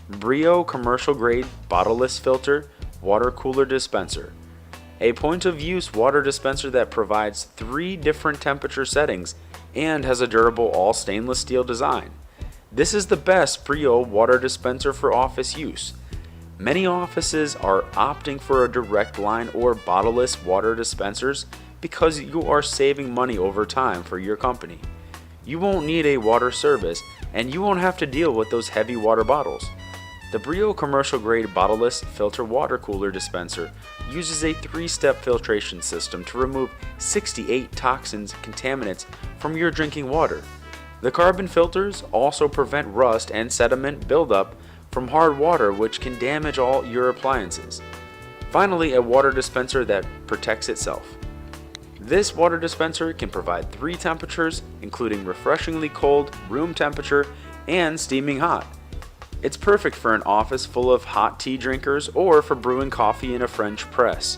Brio commercial grade bottleless filter water cooler dispenser. A point of use water dispenser that provides 3 different temperature settings and has a durable all stainless steel design. This is the best Brio water dispenser for office use. Many offices are opting for a direct line or bottleless water dispensers because you are saving money over time for your company. You won't need a water service and you won't have to deal with those heavy water bottles. The Brio commercial grade bottleless filter water cooler dispenser uses a 3-step filtration system to remove 68 toxins and contaminants from your drinking water. The carbon filters also prevent rust and sediment buildup from hard water, which can damage all your appliances. Finally, a water dispenser that protects itself. This water dispenser can provide 3 temperatures, including refreshingly cold, room temperature, and steaming hot. It's perfect for an office full of hot tea drinkers or for brewing coffee in a French press.